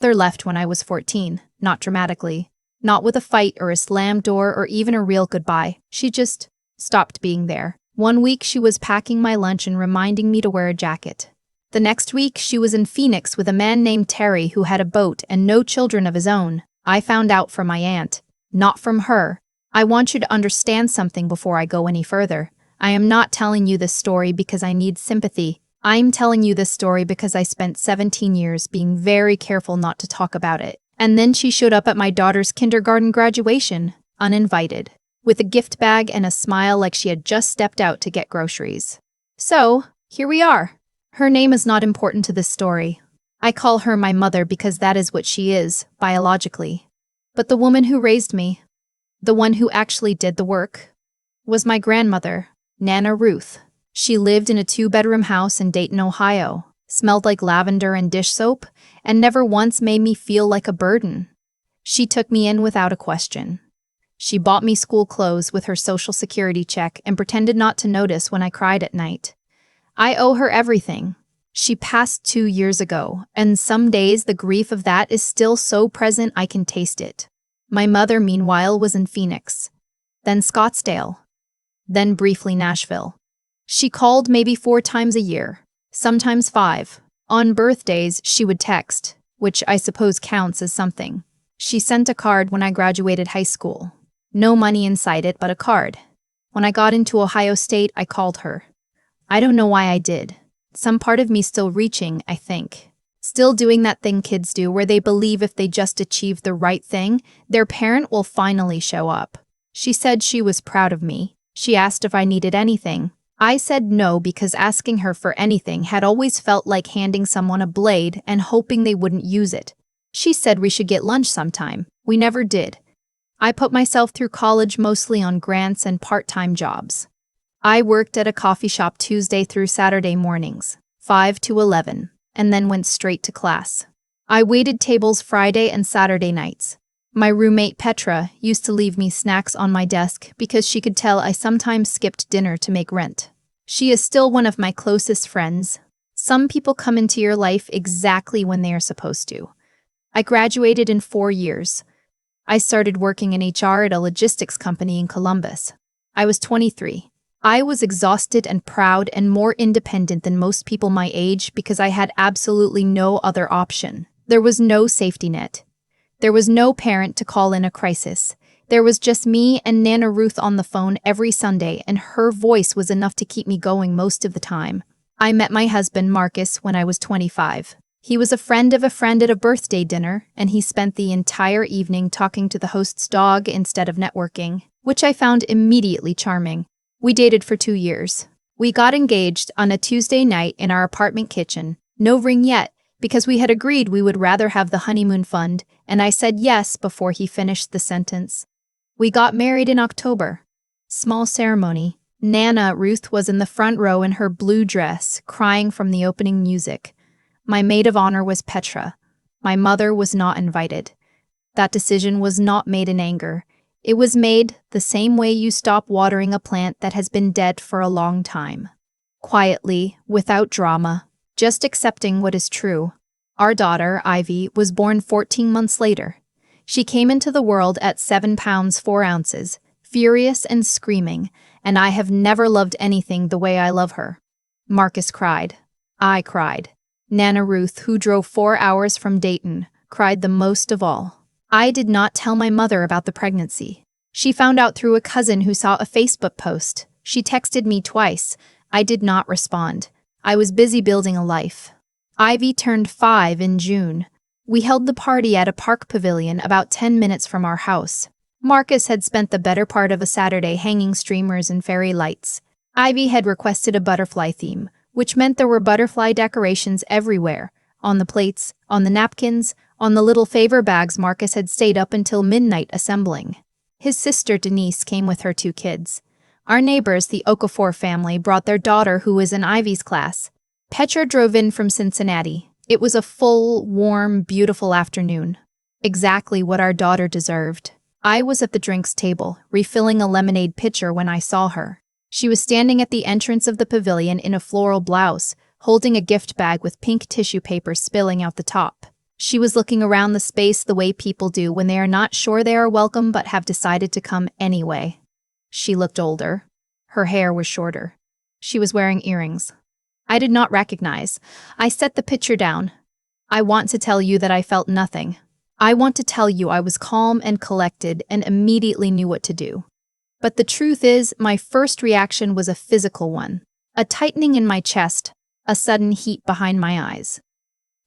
They left when I was 14, not dramatically. Not with a fight or a slammed door or even a real goodbye. She just stopped being there. One week she was packing my lunch and reminding me to wear a jacket. The next week she was in Phoenix with a man named Terry who had a boat and no children of his own. I found out from my aunt, not from her. I want you to understand something before I go any further. I am not telling you this story because I need sympathy. I'm telling you this story because I spent 17 years being very careful not to talk about it. And then she showed up at my daughter's kindergarten graduation, uninvited, with a gift bag and a smile like she had just stepped out to get groceries. So, here we are. Her name is not important to this story. I call her my mother because that is what she is, biologically. But the woman who raised me, the one who actually did the work, was my grandmother, Nana Ruth. She lived in a 2-bedroom house in Dayton, Ohio, smelled like lavender and dish soap, and never once made me feel like a burden. She took me in without a question. She bought me school clothes with her Social Security check and pretended not to notice when I cried at night. I owe her everything. She passed 2 years ago, and some days the grief of that is still so present I can taste it. My mother, meanwhile, was in Phoenix, then Scottsdale, then briefly Nashville. She called maybe 4 times a year, sometimes 5. On birthdays, she would text, which I suppose counts as something. She sent a card when I graduated high school. No money inside it, but a card. When I got into Ohio State, I called her. I don't know why I did. Some part of me still reaching, I think. Still doing that thing kids do where they believe if they just achieve the right thing, their parent will finally show up. She said she was proud of me. She asked if I needed anything. I said no because asking her for anything had always felt like handing someone a blade and hoping they wouldn't use it. She said we should get lunch sometime. We never did. I put myself through college mostly on grants and part-time jobs. I worked at a coffee shop Tuesday through Saturday mornings, 5 to 11, and then went straight to class. I waited tables Friday and Saturday nights. My roommate Petra used to leave me snacks on my desk because she could tell I sometimes skipped dinner to make rent. She is still one of my closest friends. Some people come into your life exactly when they are supposed to. I graduated in 4 years. I started working in HR at a logistics company in Columbus. I was 23. I was exhausted and proud and more independent than most people my age because I had absolutely no other option. There was no safety net. There was no parent to call in a crisis. There was just me and Nana Ruth on the phone every Sunday, and her voice was enough to keep me going most of the time. I met my husband, Marcus, when I was 25. He was a friend of a friend at a birthday dinner, and he spent the entire evening talking to the host's dog instead of networking, which I found immediately charming. We dated for 2 years. We got engaged on a Tuesday night in our apartment kitchen. No ring yet, because we had agreed we would rather have the honeymoon fund, and I said yes before he finished the sentence. We got married in October. Small ceremony. Nana Ruth was in the front row in her blue dress, crying from the opening music. My maid of honor was Petra. My mother was not invited. That decision was not made in anger. It was made the same way you stop watering a plant that has been dead for a long time. Quietly, without drama, just accepting what is true. Our daughter, Ivy, was born 14 months later. She came into the world at 7 pounds 4 ounces, furious and screaming, and I have never loved anything the way I love her. Marcus cried. I cried. Nana Ruth, who drove 4 hours from Dayton, cried the most of all. I did not tell my mother about the pregnancy. She found out through a cousin who saw a Facebook post. She texted me twice. I did not respond. I was busy building a life. Ivy turned 5 in June. We held the party at a park pavilion about 10 minutes from our house. Marcus had spent the better part of a Saturday hanging streamers and fairy lights. Ivy had requested a butterfly theme, which meant there were butterfly decorations everywhere, on the plates, on the napkins, on the little favor bags Marcus had stayed up until midnight assembling. His sister Denise came with her 2 kids. Our neighbors, the Okafor family, brought their daughter who was in Ivy's class. Petra drove in from Cincinnati. It was a full, warm, beautiful afternoon. Exactly what our daughter deserved. I was at the drinks table, refilling a lemonade pitcher when I saw her. She was standing at the entrance of the pavilion in a floral blouse, holding a gift bag with pink tissue paper spilling out the top. She was looking around the space the way people do when they are not sure they are welcome but have decided to come anyway. She looked older. Her hair was shorter. She was wearing earrings. I did not recognize. I set the picture down. I want to tell you that I felt nothing. I want to tell you I was calm and collected and immediately knew what to do. But the truth is, my first reaction was a physical one. A tightening in my chest, a sudden heat behind my eyes.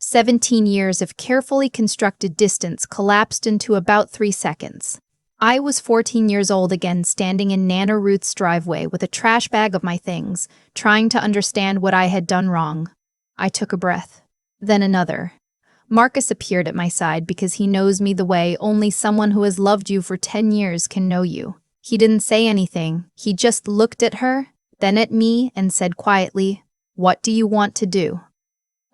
17 years of carefully constructed distance collapsed into about 3 seconds. I was 14 years old again, standing in Nana Ruth's driveway with a trash bag of my things, trying to understand what I had done wrong. I took a breath, then another. Marcus appeared at my side because he knows me the way only someone who has loved you for 10 years can know you. He didn't say anything, he just looked at her, then at me, and said quietly, "What do you want to do?"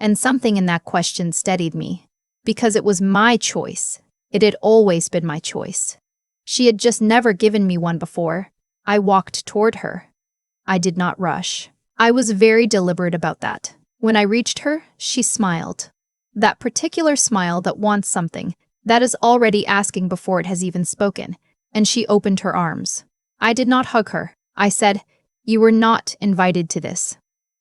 And something in that question steadied me, because it was my choice. It had always been my choice. She had just never given me one before. I walked toward her. I did not rush. I was very deliberate about that. When I reached her, she smiled. That particular smile that wants something, that is already asking before it has even spoken, and she opened her arms. I did not hug her. I said, "You were not invited to this."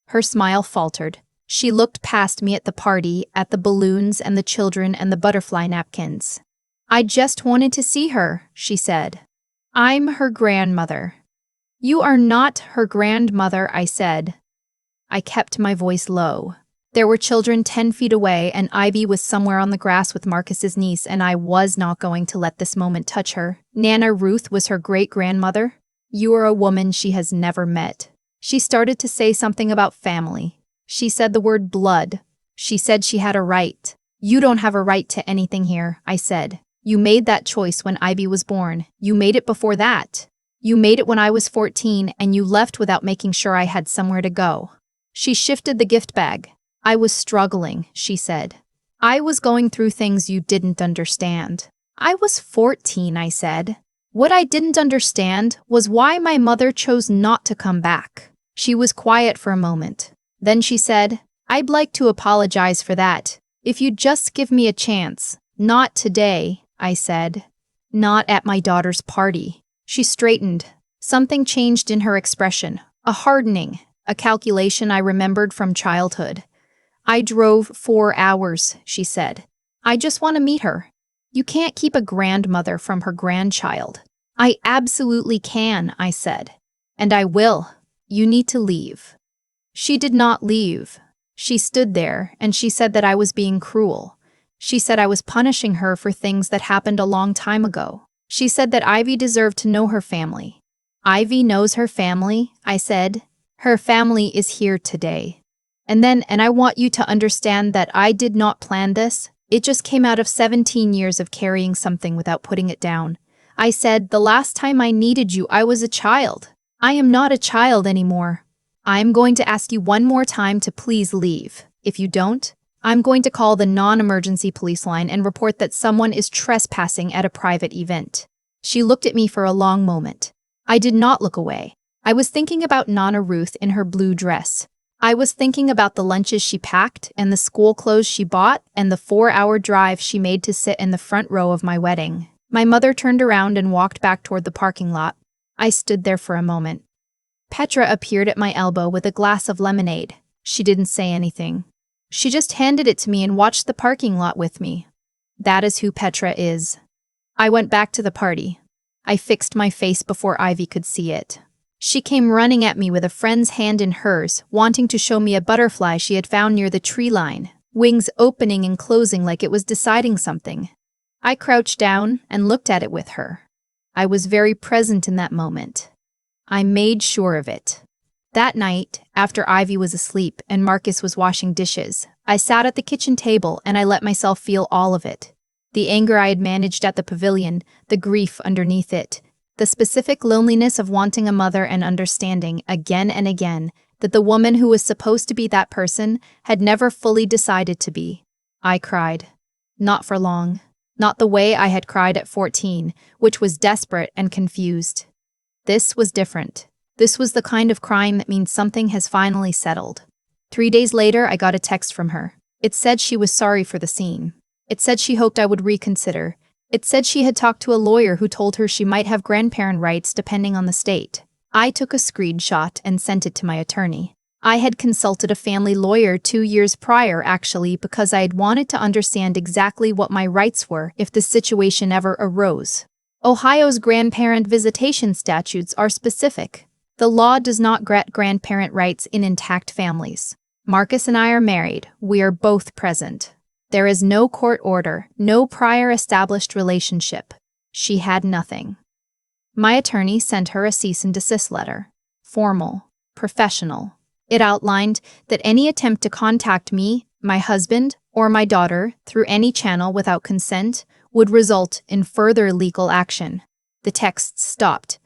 Her smile faltered. She looked past me at the party, at the balloons and the children and the butterfly napkins. "I just wanted to see her," she said. "I'm her grandmother." "You are not her grandmother," I said. I kept my voice low. There were children 10 feet away, and Ivy was somewhere on the grass with Marcus's niece, and I was not going to let this moment touch her. Nana Ruth was her great-grandmother. You are a woman she has never met. She started to say something about family. She said the word blood. She said she had a right. "You don't have a right to anything here," I said. "You made that choice when Ivy was born. You made it before that. You made it when I was 14, and you left without making sure I had somewhere to go." She shifted the gift bag. "I was struggling," she said. "I was going through things you didn't understand." "I was 14, I said. "What I didn't understand was why my mother chose not to come back." She was quiet for a moment. Then she said, "I'd like to apologize for that. If you'd just give me a chance." "Not today," I said. "Not at my daughter's party." She straightened. Something changed in her expression. A hardening, a calculation I remembered from childhood. "I drove 4 hours," she said. "I just want to meet her." "You can't keep a grandmother from her grandchild." "I absolutely can," I said. "And I will. You need to leave." She did not leave. She stood there, and she said that I was being cruel. She said I was punishing her for things that happened a long time ago. She said that Ivy deserved to know her family. "Ivy knows her family," I said. "Her family is here today." And I want you to understand that I did not plan this. It just came out of 17 years of carrying something without putting it down. I said, "The last time I needed you, I was a child. I am not a child anymore. I am going to ask you one more time to please leave. If you don't, I'm going to call the non-emergency police line and report that someone is trespassing at a private event." She looked at me for a long moment. I did not look away. I was thinking about Nana Ruth in her blue dress. I was thinking about the lunches she packed and the school clothes she bought and the 4-hour drive she made to sit in the front row of my wedding. My mother turned around and walked back toward the parking lot. I stood there for a moment. Petra appeared at my elbow with a glass of lemonade. She didn't say anything. She just handed it to me and watched the parking lot with me. That is who Petra is. I went back to the party. I fixed my face before Ivy could see it. She came running at me with a friend's hand in hers, wanting to show me a butterfly she had found near the tree line, wings opening and closing like it was deciding something. I crouched down and looked at it with her. I was very present in that moment. I made sure of it. That night, after Ivy was asleep and Marcus was washing dishes, I sat at the kitchen table and I let myself feel all of it. The anger I had managed at the pavilion, the grief underneath it, the specific loneliness of wanting a mother and understanding, again and again, that the woman who was supposed to be that person had never fully decided to be. I cried. Not for long. Not the way I had cried at 14, which was desperate and confused. This was different. This was the kind of crying that means something has finally settled. 3 days later, I got a text from her. It said she was sorry for the scene. It said she hoped I would reconsider. It said she had talked to a lawyer who told her she might have grandparent rights depending on the state. I took a screenshot and sent it to my attorney. I had consulted a family lawyer 2 years prior, actually, because I had wanted to understand exactly what my rights were if the situation ever arose. Ohio's grandparent visitation statutes are specific. The law does not grant grandparent rights in intact families. Marcus and I are married. We are both present. There is no court order, no prior established relationship. She had nothing. My attorney sent her a cease and desist letter. Formal, professional. It outlined that any attempt to contact me, my husband, or my daughter through any channel without consent would result in further legal action. The text stopped.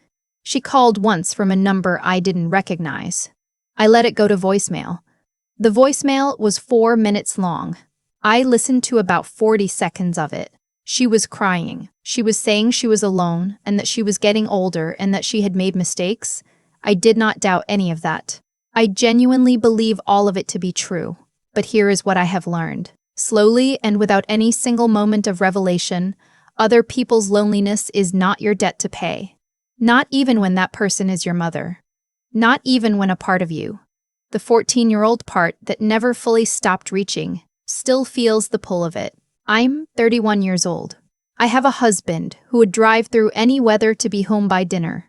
She called once from a number I didn't recognize. I let it go to voicemail. The voicemail was 4 minutes long. I listened to about 40 seconds of it. She was crying. She was saying she was alone and that she was getting older and that she had made mistakes. I did not doubt any of that. I genuinely believe all of it to be true. But here is what I have learned. Slowly and without any single moment of revelation, other people's loneliness is not your debt to pay. Not even when that person is your mother. Not even when a part of you, the 14-year-old part that never fully stopped reaching, still feels the pull of it. I'm 31 years old. I have a husband who would drive through any weather to be home by dinner.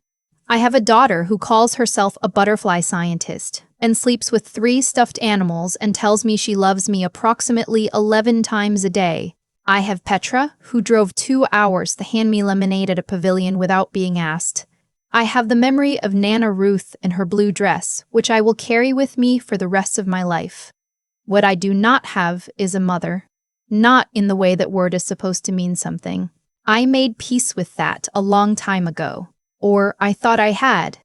I have a daughter who calls herself a butterfly scientist and sleeps with 3 stuffed animals and tells me she loves me approximately 11 times a day. I have Petra, who drove 2 hours to hand me lemonade at a pavilion without being asked. I have the memory of Nana Ruth and her blue dress, which I will carry with me for the rest of my life. What I do not have is a mother. Not in the way that word is supposed to mean something. I made peace with that a long time ago. Or I thought I had.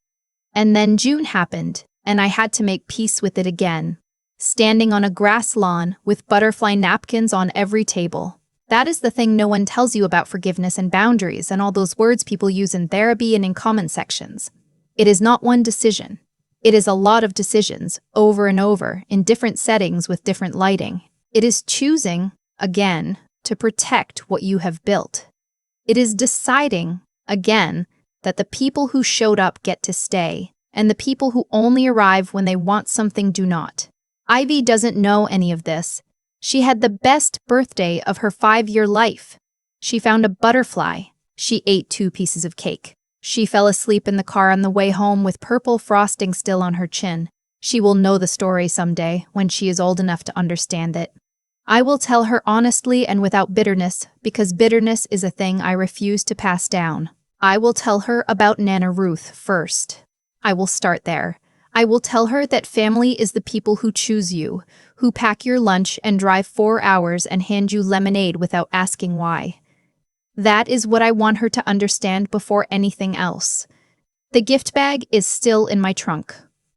And then June happened, and I had to make peace with it again. Standing on a grass lawn with butterfly napkins on every table. That is the thing no one tells you about forgiveness and boundaries and all those words people use in therapy and in comment sections. It is not one decision. It is a lot of decisions, over and over, in different settings with different lighting. It is choosing, again, to protect what you have built. It is deciding, again, that the people who showed up get to stay, and the people who only arrive when they want something do not. Ivy doesn't know any of this. She had the best birthday of her 5-year life. She found a butterfly. She ate 2 pieces of cake. She fell asleep in the car on the way home with purple frosting still on her chin. She will know the story someday, when she is old enough to understand it. I will tell her honestly and without bitterness, because bitterness is a thing I refuse to pass down. I will tell her about Nana Ruth first. I will start there. I will tell her that family is the people who choose you, who pack your lunch and drive 4 hours and hand you lemonade without asking why. That is what I want her to understand before anything else. The gift bag is still in my trunk.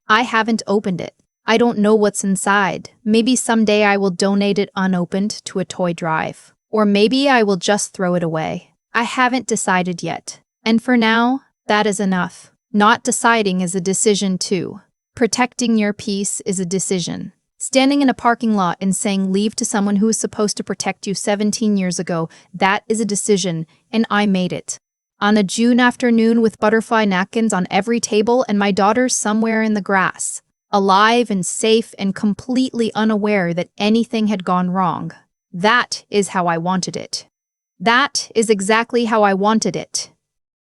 I haven't opened it. I don't know what's inside. Maybe someday I will donate it unopened to a toy drive. Or maybe I will just throw it away. I haven't decided yet. And for now, that is enough. Not deciding is a decision too. Protecting your peace is a decision. Standing in a parking lot and saying leave to someone who is supposed to protect you 17 years ago, that is a decision, and I made it. On a June afternoon with butterfly napkins on every table and my daughter somewhere in the grass. Alive and safe and completely unaware that anything had gone wrong. That is how I wanted it. That is exactly how I wanted it.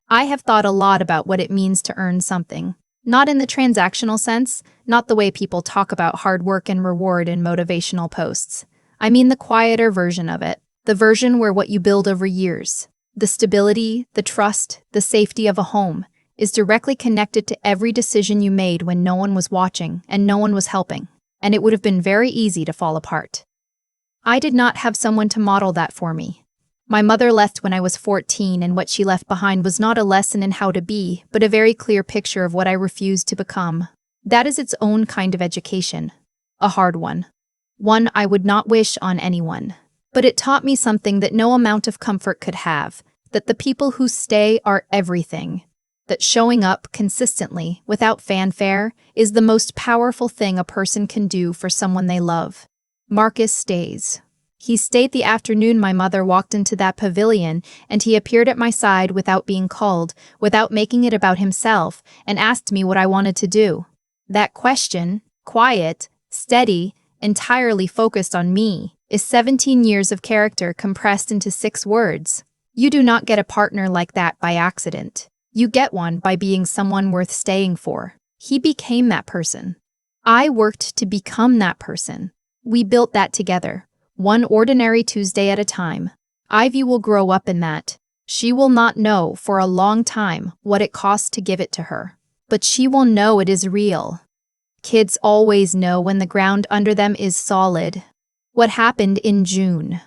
I have thought a lot about what it means to earn something. Not in the transactional sense, not the way people talk about hard work and reward in motivational posts. I mean the quieter version of it, the version where what you build over years, the stability, the trust, the safety of a home, is directly connected to every decision you made when no one was watching and no one was helping, and it would have been very easy to fall apart. I did not have someone to model that for me. My mother left when I was 14, and what she left behind was not a lesson in how to be, but a very clear picture of what I refused to become. That is its own kind of education. A hard one. One I would not wish on anyone. But it taught me something that no amount of comfort could have, that the people who stay are everything. That showing up consistently, without fanfare, is the most powerful thing a person can do for someone they love. Marcus stays. He stayed the afternoon my mother walked into that pavilion, and he appeared at my side without being called, without making it about himself, and asked me what I wanted to do. That question, quiet, steady, entirely focused on me, is 17 years of character compressed into 6 words. You do not get a partner like that by accident. You get one by being someone worth staying for. He became that person. I worked to become that person. We built that together. One ordinary Tuesday at a time. Ivy will grow up in that. She will not know for a long time what it costs to give it to her. But she will know it is real. Kids always know when the ground under them is solid. What happened in June?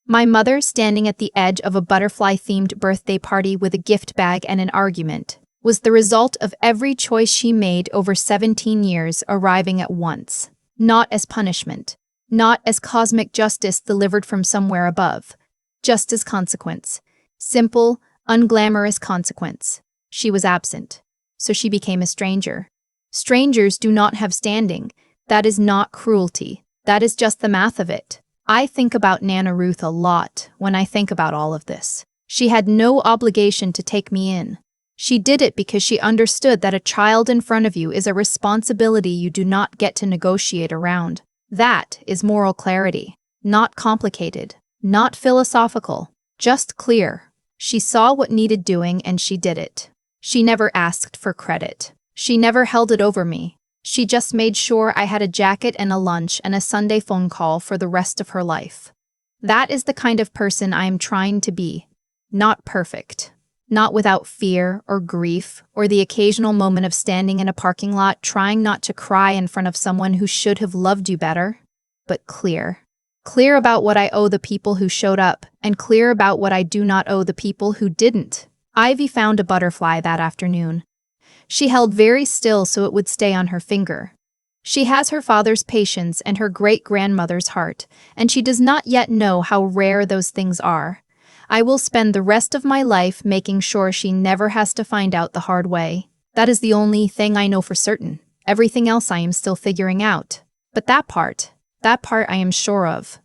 My mother standing at the edge of a butterfly-themed birthday party with a gift bag and an argument was the result of every choice she made over 17 years arriving at once. Not as punishment. Not as cosmic justice delivered from somewhere above. Just as consequence. Simple, unglamorous consequence. She was absent. So she became a stranger. Strangers do not have standing. That is not cruelty. That is just the math of it. I think about Nana Ruth a lot when I think about all of this. She had no obligation to take me in. She did it because she understood that a child in front of you is a responsibility you do not get to negotiate around. That is moral clarity. Not complicated. Not philosophical. Just clear. She saw what needed doing and she did it. She never asked for credit. She never held it over me. She just made sure I had a jacket and a lunch and a Sunday phone call for the rest of her life. That is the kind of person I am trying to be. Not perfect. Not without fear or grief or the occasional moment of standing in a parking lot trying not to cry in front of someone who should have loved you better. But clear. Clear about what I owe the people who showed up, and clear about what I do not owe the people who didn't. Ivy found a butterfly that afternoon. She held very still so it would stay on her finger. She has her father's patience and her great-grandmother's heart, and she does not yet know how rare those things are. I will spend the rest of my life making sure she never has to find out the hard way. That is the only thing I know for certain. Everything else I am still figuring out. But that part I am sure of.